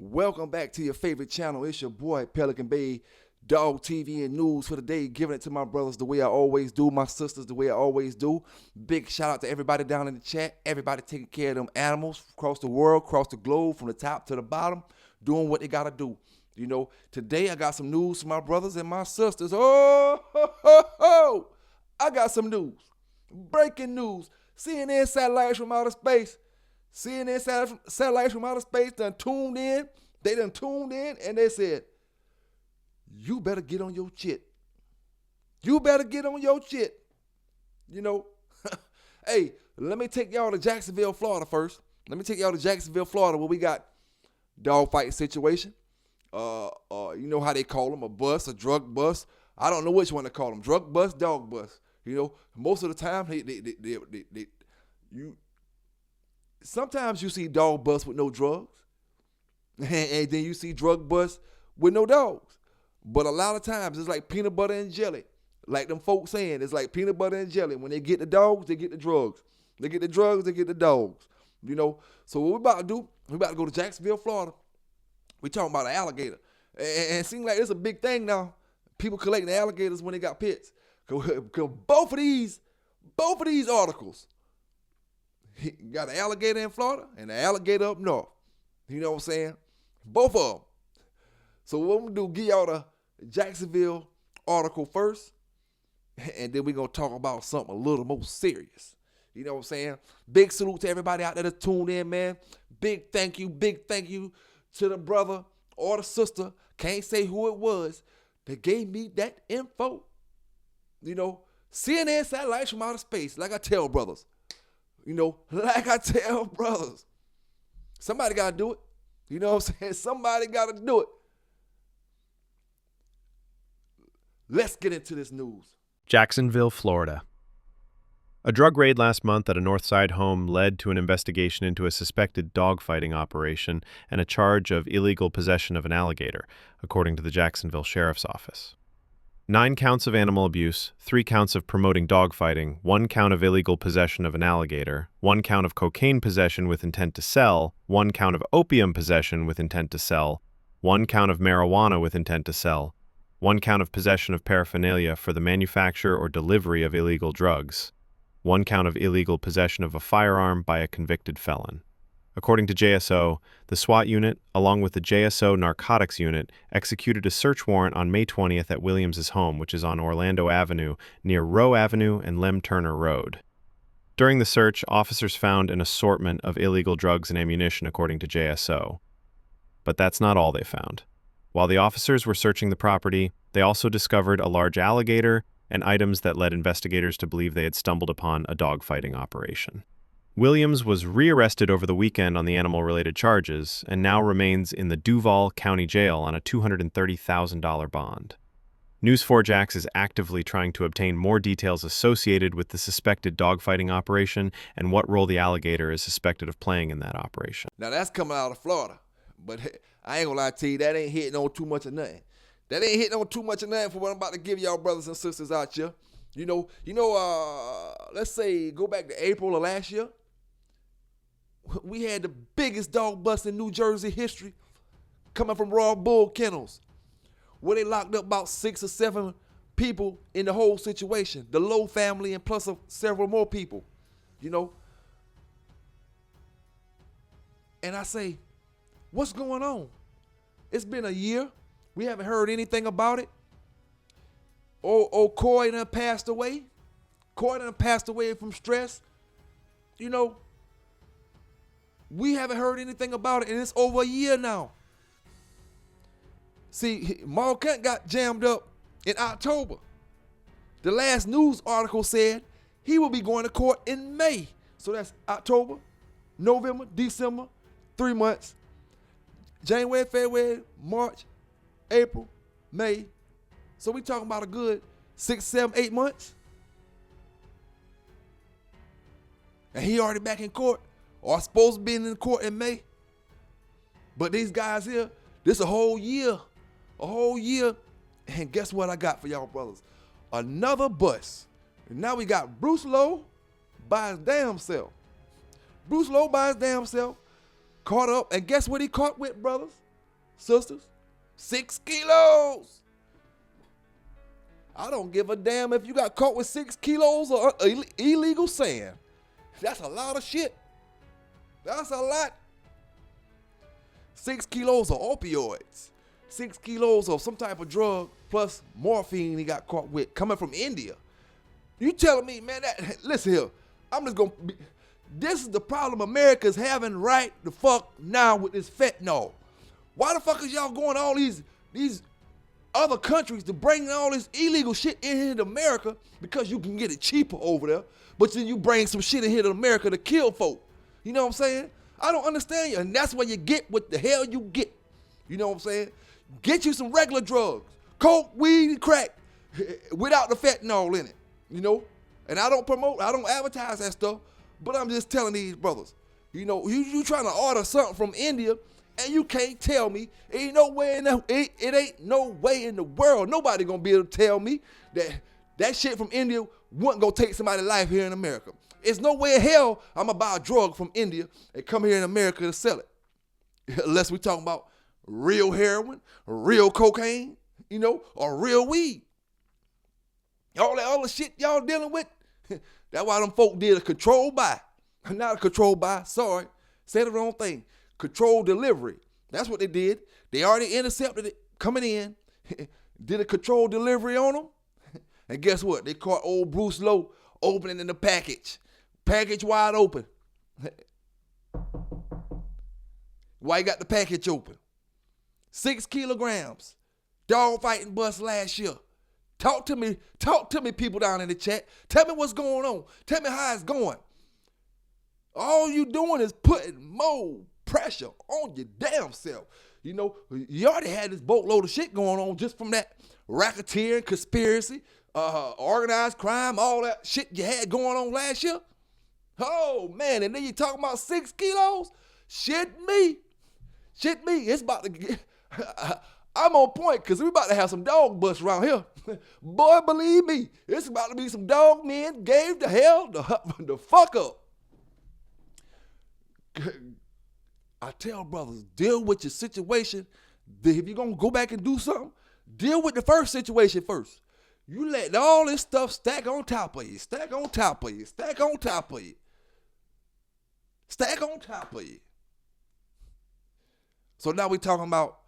Welcome back to your favorite channel. It's your boy Pelican Bay, Dog TV and News for the day, giving it to my brothers the way I always do, my sisters the way I always do. Big shout out to everybody down in the chat, everybody taking care of them animals across the world, across the globe, from the top to the bottom, doing what they gotta do. You know, today I got some news for my brothers and my sisters. Oh, I got some news. Breaking news. CNN satellites from outer space. CNN satellites from outer space done tuned in. They done tuned in and they said, you better get on your shit. You better get on your shit. You know, hey, let me take y'all to Jacksonville, Florida first. Let me take y'all to Jacksonville, Florida, where we got dogfight situation. You know how they call them, a bus, a drug bus. I don't know which one to call them, drug bus, dog bus. You know, most of the time, sometimes you see dog bus with no drugs, and then you see drug bus with no dogs. But a lot of times it's like peanut butter and jelly. Like them folks saying, it's like peanut butter and jelly. When they get the dogs, they get the drugs. They get the drugs, they get the dogs. You know, so what we about to do, we about to go to Jacksonville, Florida. We talking about an alligator. And it seems like it's a big thing now. People collecting alligators when they got pets. Because both of these articles, he got an alligator in Florida and an alligator up north. You know what I'm saying? Both of them. So what I'm going to do, give y'all the Jacksonville article first, and then we're going to talk about something a little more serious. You know what I'm saying? Big salute to everybody out there that tuned in, man. Big thank you to the brother or the sister, can't say who it was, that gave me that info. You know, CNN satellites from outer space, like I tell brothers. You know, like I tell brothers. Somebody got to do it. You know what I'm saying? Somebody got to do it. Let's get into this news. Jacksonville, Florida. A drug raid last month at a Northside home led to an investigation into a suspected dogfighting operation and a charge of illegal possession of an alligator, according to the Jacksonville Sheriff's Office. 9 counts of animal abuse, 3 counts of promoting dogfighting, 1 count of illegal possession of an alligator, 1 count of cocaine possession with intent to sell, 1 count of opium possession with intent to sell, 1 count of marijuana with intent to sell, 1 count of possession of paraphernalia for the manufacture or delivery of illegal drugs, 1 count of illegal possession of a firearm by a convicted felon. According to JSO, the SWAT unit, along with the JSO Narcotics Unit, executed a search warrant on May 20th at Williams' home, which is on Orlando Avenue, near Rowe Avenue and Lem Turner Road. During the search, officers found an assortment of illegal drugs and ammunition, according to JSO. But that's not all they found. While the officers were searching the property, they also discovered a large alligator and items that led investigators to believe they had stumbled upon a dogfighting operation. Williams was rearrested over the weekend on the animal-related charges and now remains in the Duval County Jail on a $230,000 bond. News 4 Jax is actively trying to obtain more details associated with the suspected dogfighting operation and what role the alligator is suspected of playing in that operation. Now that's coming out of Florida, but I ain't gonna lie to you, that ain't hitting on too much of nothing. That ain't hitting on too much of nothing for what I'm about to give y'all brothers and sisters out here. You know, let's say go back to April of last year. We had the biggest dog bust in New Jersey history coming from Raw Bull Kennels, where they locked up about 6 or 7 people in the whole situation. The Lowe family and plus several more people, you know. And I say, what's going on? It's been a year. We haven't heard anything about it. Coy done passed away. Coy done passed away from stress. You know, we haven't heard anything about it, and it's over a year now. See, Mark Kent got jammed up in October. The last news article said he will be going to court in May. So that's October, November, December, 3 months. January, February, March, April, May. So we talking about a good 6, 7, 8 months. And he already back in court, or supposed to be in court in May. But these guys here, this a whole year. A whole year. And guess what I got for y'all brothers? Another bust. And now we got Bruce Lowe by his damn self. Bruce Lowe by his damn self caught up. And guess what he caught with, brothers? sisters. 6 kilos. I don't give a damn if you got caught with 6 kilos of illegal sand. That's a lot of shit. That's a lot. 6 kilos of opioids. 6 kilos of some type of drug plus morphine he got caught with coming from India. You telling me, man, that, listen here, I'm just going to be, this is the problem America's having right the fuck now with this fentanyl. Why the fuck is y'all going to all these other countries to bring all this illegal shit in here to America because you can get it cheaper over there, but then you bring some shit in here to America to kill folk. You know what I'm saying? I don't understand you, and that's why you get what the hell you get. You know what I'm saying? Get you some regular drugs, coke, weed, and crack, without the fentanyl in it, you know? And I don't advertise that stuff, but I'm just telling these brothers, you know, you trying to order something from India, and you can't tell me, it ain't no way in the world, nobody gonna be able to tell me that shit from India wasn't gonna take somebody's life here in America. It's no way in hell I'm gonna buy a drug from India and come here in America to sell it. Unless we talking about real heroin, real cocaine, you know, or real weed. All that other shit y'all dealing with, that's why them folk did a controlled buy. Not a controlled buy, sorry, said the wrong thing. Controlled delivery. That's what they did. They already intercepted it coming in, did a controlled delivery on them, and guess what? They caught old Bruce Lowe opening in the package. Package wide open. Why you got the package open? 6 kilograms. Dog fighting bust last year. Talk to me, people down in the chat. Tell me what's going on. Tell me how it's going. All you doing is putting more pressure on your damn self. You know, you already had this boatload of shit going on just from that racketeering, conspiracy, organized crime, all that shit you had going on last year. Oh, man, and then you talking about 6 kilos? Shit me. It's about to get, I'm on point because we about to have some dog busts around here. Boy, believe me, it's about to be some dog men gave the hell the fuck up. I tell brothers, deal with your situation. If you're going to go back and do something, deal with the first situation first. You let all this stuff stack on top of you, stack on top of you, stack on top of you, stack on top of you. So now we're talking about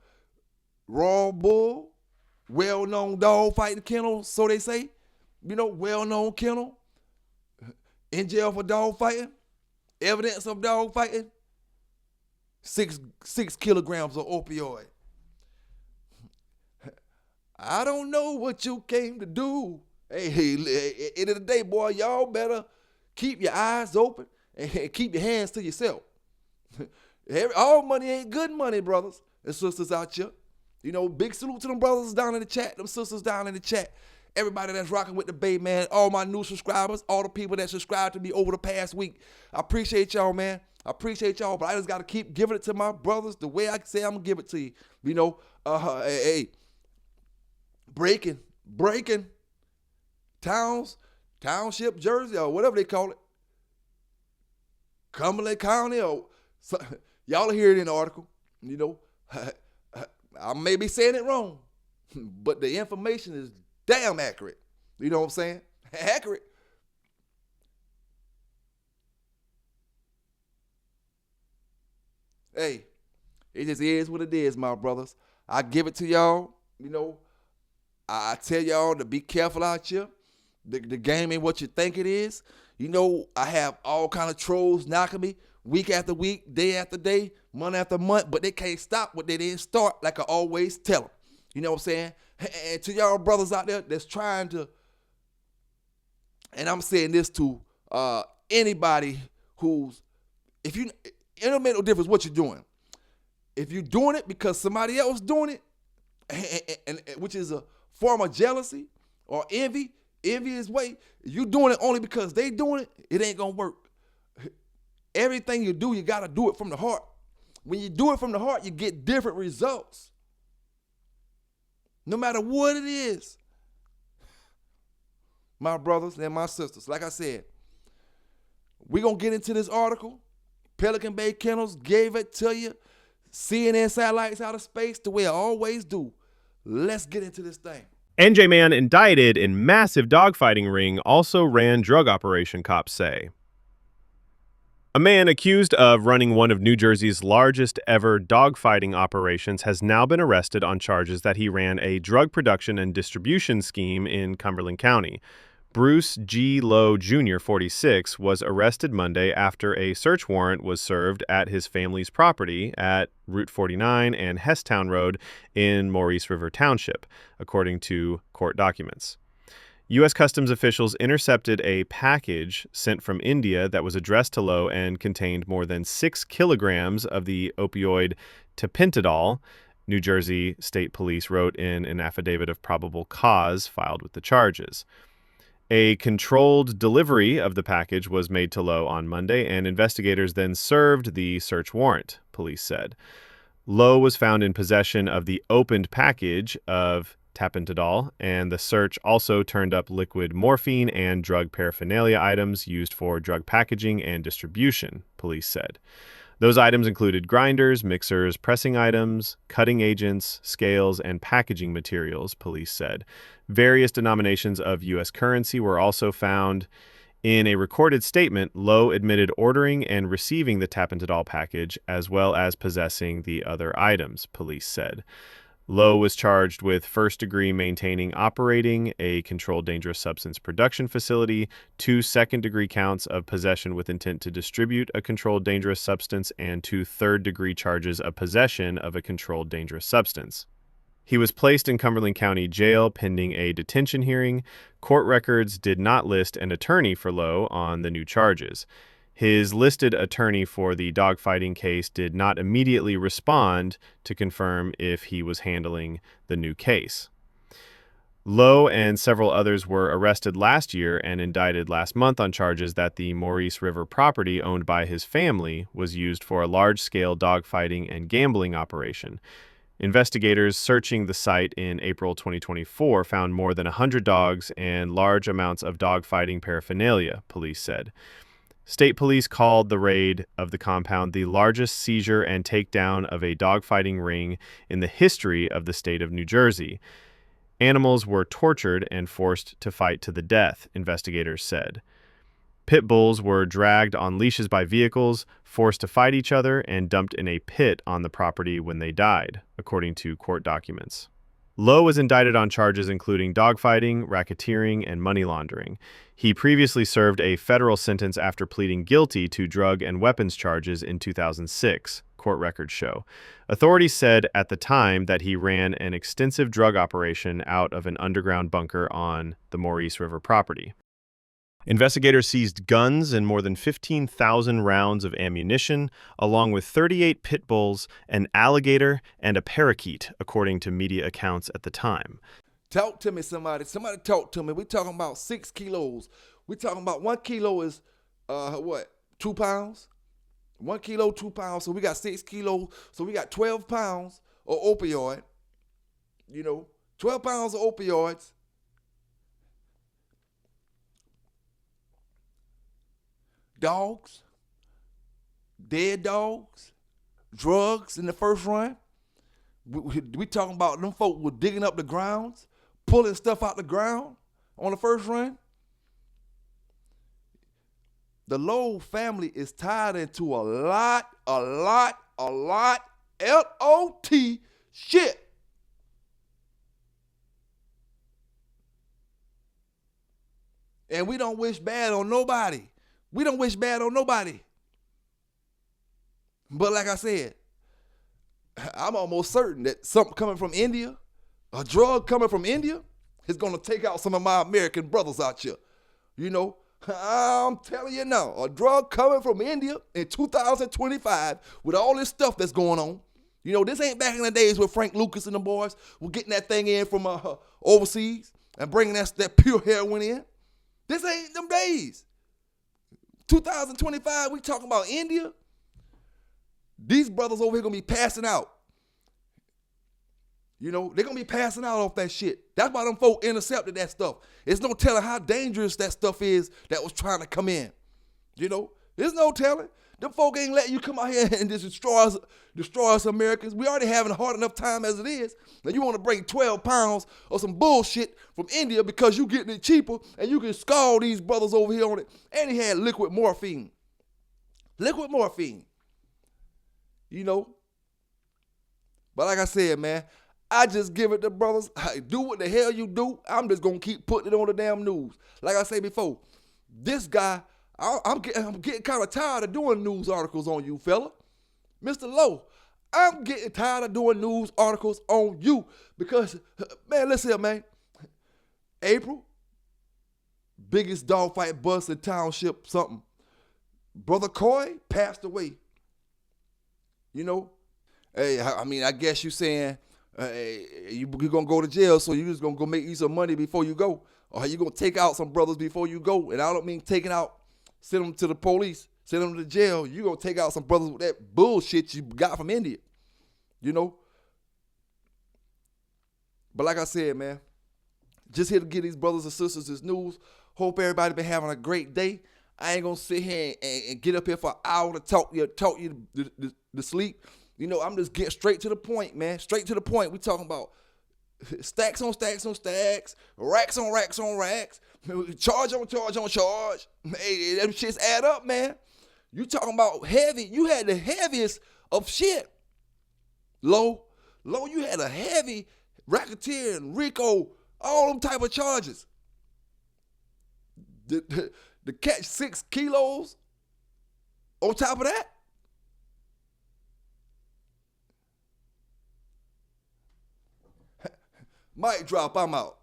Raw Bull, well-known dog fighting kennel, so they say. You know, well-known kennel, in jail for dog fighting, evidence of dog fighting, 6 kilograms of opioid. I don't know what you came to do. Hey, end of the day, boy, y'all better keep your eyes open and keep your hands to yourself. All money ain't good money, brothers and sisters out here. You know, big salute to them brothers down in the chat, them sisters down in the chat. Everybody that's rocking with the Bay, man. All my new subscribers, all the people that subscribed to me over the past week. I appreciate y'all, man. I appreciate y'all, but I just got to keep giving it to my brothers the way I say I'm going to give it to you. You know, breaking township Jersey or whatever they call it. Cumberland County or y'all will hear it in the article. You know, I may be saying it wrong, but the information is damn accurate. You know what I'm saying? Accurate. Hey, it just is what it is, my brothers. I give it to y'all. You know, I tell y'all to be careful out here. The game ain't what you think it is. You know, I have all kind of trolls knocking me week after week, day after day, month after month, but they can't stop what they didn't start, like I always tell them. You know what I'm saying? And to y'all brothers out there that's trying to, and I'm saying this to anybody who's, it don't make no difference what you're doing. If you're doing it because somebody else doing it, and which is a form of jealousy or envious way, you doing it only because they doing it, it ain't gonna work. Everything you do, you gotta do it from the heart. When you do it from the heart, you get different results. No matter what it is. My brothers and my sisters, like I said, we're gonna get into this article. Pelican Bay Kennels gave it to you. CNN satellites out of space the way I always do. Let's get into this thing. NJ man indicted in massive dogfighting ring also ran drug operation, cops say. A man accused of running one of New Jersey's largest ever dogfighting operations has now been arrested on charges that he ran a drug production and distribution scheme in Cumberland County. Bruce G. Lowe Jr., 46, was arrested Monday after a search warrant was served at his family's property at Route 49 and Hesstown Road in Maurice River Township, according to court documents. U.S. Customs officials intercepted a package sent from India that was addressed to Lowe and contained more than 6 kilograms of the opioid tapentadol, New Jersey State Police wrote in an affidavit of probable cause filed with the charges. A controlled delivery of the package was made to Lowe on Monday, and investigators then served the search warrant, police said. Lowe was found in possession of the opened package of tapentadol, and the search also turned up liquid morphine and drug paraphernalia items used for drug packaging and distribution, police said. Those items included grinders, mixers, pressing items, cutting agents, scales, and packaging materials, police said. Various denominations of U.S. currency were also found. In a recorded statement, Lowe admitted ordering and receiving the tapentadol package as well as possessing the other items, police said. Lowe was charged with first-degree maintaining operating a controlled dangerous substance production facility, 2 second-degree counts of possession with intent to distribute a controlled dangerous substance, and 2 third-degree charges of possession of a controlled dangerous substance. He was placed in Cumberland County Jail pending a detention hearing. Court records did not list an attorney for Lowe on the new charges. His listed attorney for the dogfighting case did not immediately respond to confirm if he was handling the new case. Lowe and several others were arrested last year and indicted last month on charges that the Maurice River property owned by his family was used for a large-scale dogfighting and gambling operation. Investigators searching the site in April 2024 found more than 100 dogs and large amounts of dogfighting paraphernalia, police said. State police called the raid of the compound the largest seizure and takedown of a dogfighting ring in the history of the state of New Jersey. Animals were tortured and forced to fight to the death, investigators said. Pit bulls were dragged on leashes by vehicles, forced to fight each other, and dumped in a pit on the property when they died, according to court documents. Lowe was indicted on charges including dogfighting, racketeering, and money laundering. He previously served a federal sentence after pleading guilty to drug and weapons charges in 2006, court records show. Authorities said at the time that he ran an extensive drug operation out of an underground bunker on the Maurice River property. Investigators seized guns and more than 15,000 rounds of ammunition, along with 38 pit bulls, an alligator, and a parakeet, according to media accounts at the time. Talk to me, somebody. Somebody talk to me. We're talking about 6 kilos. We're talking about 1 kilo is, 2 pounds? 1 kilo, 2 pounds. So we got 6 kilos. So we got 12 pounds of opioid. 12 pounds of opioids. Dogs, dead dogs, drugs in the first run. We talking about them folk were digging up the grounds, pulling stuff out the ground on the first run. The Lowe family is tied into a lot, L-O-T shit. And we don't wish bad on nobody. We don't wish bad on nobody. But like I said, I'm almost certain that something coming from India, a drug coming from India, is going to take out some of my American brothers out here. I'm telling you now, a drug coming from India in 2025 with all this stuff that's going on. This ain't back in the days where Frank Lucas and the boys were getting that thing in from overseas and bringing that pure heroin in. This ain't them days. 2025, we talking about India. These brothers over here gonna be passing out. They're gonna be passing out off that shit. That's why them folk intercepted that stuff. It's no telling how dangerous that stuff is that was trying to come in. There's no telling. Them folk ain't letting you come out here and just destroy us Americans. We already having a hard enough time as it is. Now you want to bring 12 pounds of some bullshit from India because you getting it cheaper and you can scald these brothers over here on it. And he had liquid morphine. Liquid morphine. You know. But like I said, man, I just give it to brothers. Do what the hell you do. I'm just going to keep putting it on the damn news. Like I said before, this guy, I'm getting kind of tired of doing news articles on you, fella. Mr. Lowe, I'm getting tired of doing news articles on you because, man, listen here, man. April, biggest dogfight bust in township, something. Brother Coy passed away. You know? Hey, I mean, I guess you saying you're going to go to jail, so you just going to go make you some money before you go. Or you going to take out some brothers before you go. And I don't mean taking out, send them to the police, send them to jail. You going to take out some brothers with that bullshit you got from India. You know? But like I said, man, just here to give these brothers and sisters this news. Hope everybody been having a great day. I ain't going to sit here and get up here for an hour to talk you to sleep. You know, I'm just getting straight to the point, man. Straight to the point. We talking about stacks on stacks on stacks, racks on racks on racks, charge on charge on charge. Hey, them shits add up, man. You talking about heavy. You had the heaviest of shit. Low, you had a heavy racketeer and RICO, all them type of charges. To catch 6 kilos on top of that. Mic drop, I'm out.